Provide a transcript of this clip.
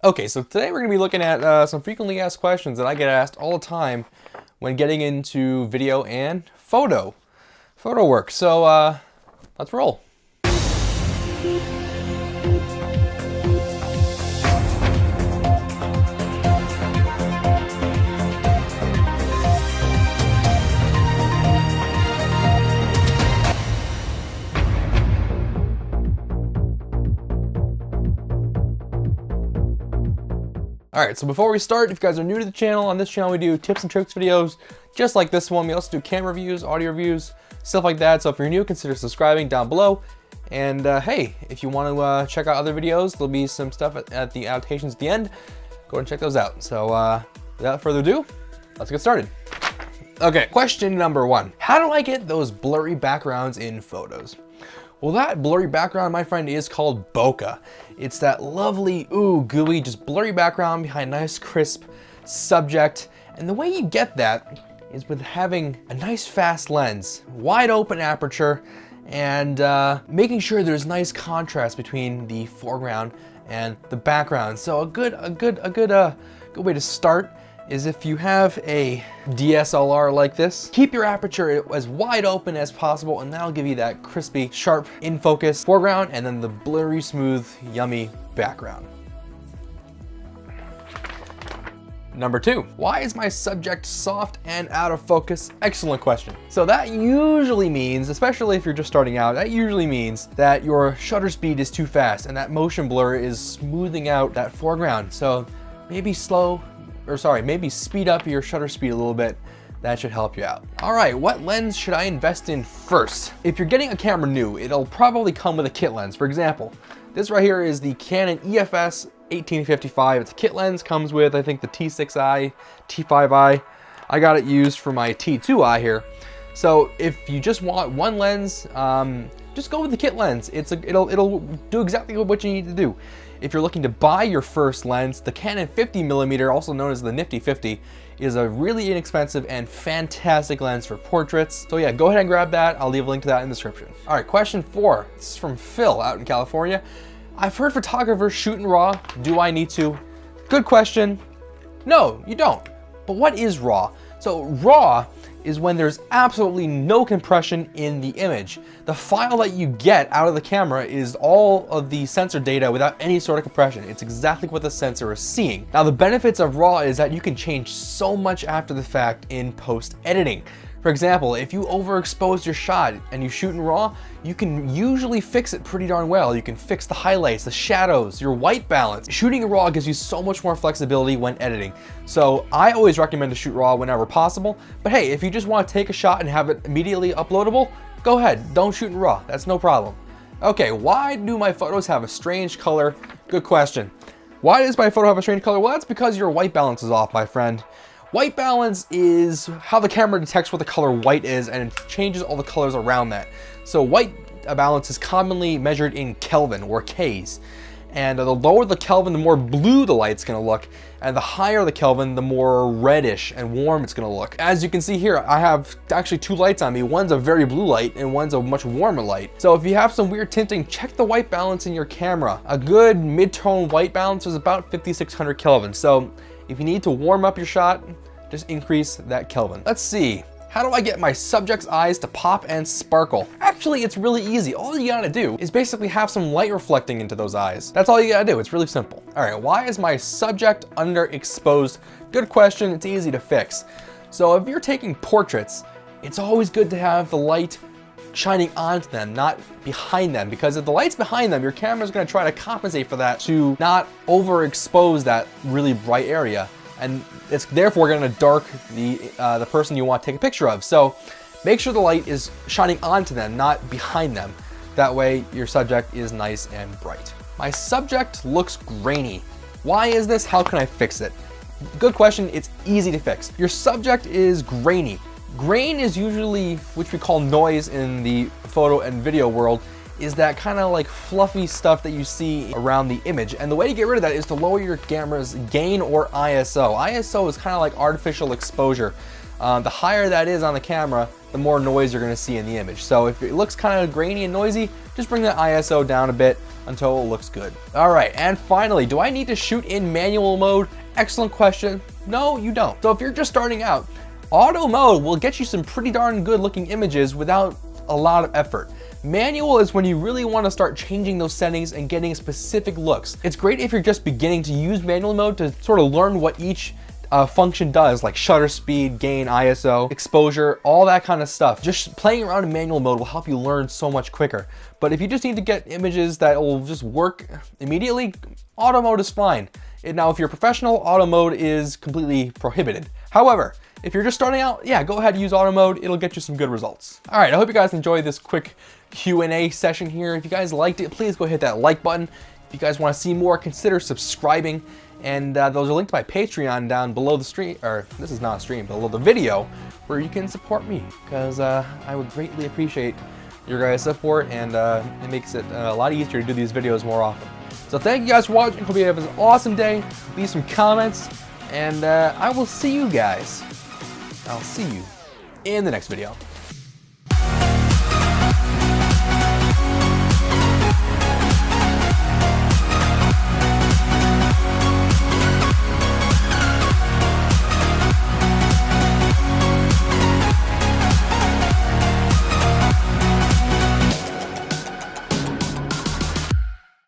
Okay, so today we're going to be looking at some frequently asked questions that I get asked all the time when getting into video and photo work. So let's roll. Alright, so before we start, if you guys are new to the channel, on this channel we do tips and tricks videos just like this one. We also do camera reviews, audio reviews, stuff like that. So if you're new, consider subscribing down below. And hey, if you want to check out other videos, there'll be some stuff at the annotations at the end. Go and check those out. So without further ado, let's get started. Okay, question number one. How do I get those blurry backgrounds in photos? Well, that blurry background, my friend, is called bokeh. It's that lovely, gooey, just blurry background behind a nice, crisp subject. And the way you get that is with having a nice fast lens, wide open aperture, and making sure there's nice contrast between the foreground and the background. So a good way to start is if you have a DSLR like this, keep your aperture as wide open as possible, and that'll give you that crispy, sharp, in focus foreground, and then the blurry, smooth, yummy background. Number two, why is my subject soft and out of focus? Excellent question. So that usually means, especially if you're just starting out, that usually means that your shutter speed is too fast and that motion blur is smoothing out that foreground. So maybe maybe speed up your shutter speed a little bit. That should help you out. All right, what lens should I invest in first? If you're getting a camera new, it'll probably come with a kit lens. For example, this right here is the Canon EFS 1855. It's a kit lens, comes with, I think, the T6i, T5i. I got it used for my T2i here. So if you just want one lens, just go with the kit lens. It'll do exactly what you need to do. If you're looking to buy your first lens, the Canon 50mm, also known as the Nifty 50, is a really inexpensive and fantastic lens for portraits. So yeah, go ahead and grab that. I'll leave a link to that in the description. All right, question 4. This is from Phil out in California. I've heard photographers shoot in RAW. Do I need to? Good question. No, you don't. But what is RAW? So RAW is when there's absolutely no compression in the image. The file that you get out of the camera is all of the sensor data without any sort of compression. It's exactly what the sensor is seeing. Now, the benefits of RAW is that you can change so much after the fact in post-editing. For example, if you overexpose your shot and you shoot in RAW, you can usually fix it pretty darn well. You can fix the highlights, the shadows, your white balance. Shooting in RAW gives you so much more flexibility when editing. So I always recommend to shoot RAW whenever possible. But hey, if you just want to take a shot and have it immediately uploadable, go ahead, don't shoot in RAW, that's no problem. Okay, why do my photos have a strange color? Good question. Why does my photo have a strange color? Well, that's because your white balance is off, my friend. White balance is how the camera detects what the color white is, and it changes all the colors around that. So white balance is commonly measured in Kelvin or Ks. And the lower the Kelvin, the more blue the light's gonna look, and the higher the Kelvin, the more reddish and warm it's gonna look. As you can see here, I have actually two lights on me. One's a very blue light and one's a much warmer light. So if you have some weird tinting, check the white balance in your camera. A good mid-tone white balance is about 5600 Kelvin. So if you need to warm up your shot, just increase that Kelvin. Let's see. How do I get my subject's eyes to pop and sparkle? Actually, it's really easy. All you gotta do is basically have some light reflecting into those eyes. That's all you gotta do. It's really simple. All right, why is my subject underexposed? Good question. It's easy to fix. So if you're taking portraits, it's always good to have the light shining onto them, not behind them, because if the light's behind them, your camera's gonna try to compensate for that to not overexpose that really bright area. And it's therefore going to dark the person you want to take a picture of. So make sure the light is shining onto them, not behind them. That way your subject is nice and bright. My subject looks grainy. Why is this? How can I fix it? Good question. It's easy to fix. Your subject is grainy. Grain is usually, which we call noise in the photo and video world, is that kind of like fluffy stuff that you see around the image. And the way to get rid of that is to lower your camera's gain or ISO. ISO is kind of like artificial exposure. The higher that is on the camera, the more noise you're going to see in the image. So if it looks kind of grainy and noisy, just bring the ISO down a bit until it looks good. All right, and finally, do I need to shoot in manual mode? Excellent question. No, you don't. So if you're just starting out, auto mode will get you some pretty darn good looking images without a lot of effort. Manual is when you really want to start changing those settings and getting specific looks. It's great if you're just beginning to use manual mode to sort of learn what each function does, like shutter speed, gain, ISO, exposure, all that kind of stuff. Just playing around in manual mode will help you learn so much quicker. But if you just need to get images that will just work immediately, auto mode is fine. Now, if you're professional, auto mode is completely prohibited. However, if you're just starting out, yeah, go ahead and use auto mode. It'll get you some good results. All right, I hope you guys enjoyed this quick Q&A session here. If you guys liked it, please go hit that like button. If you guys want to see more, consider subscribing. And those are linked to my Patreon down below the stream, or this is not a stream, below the video, where you can support me, because I would greatly appreciate your guys' support, and it makes it a lot easier to do these videos more often. So thank you guys for watching. Hope you have an awesome day. Leave some comments, and I will see you guys. I'll see you in the next video.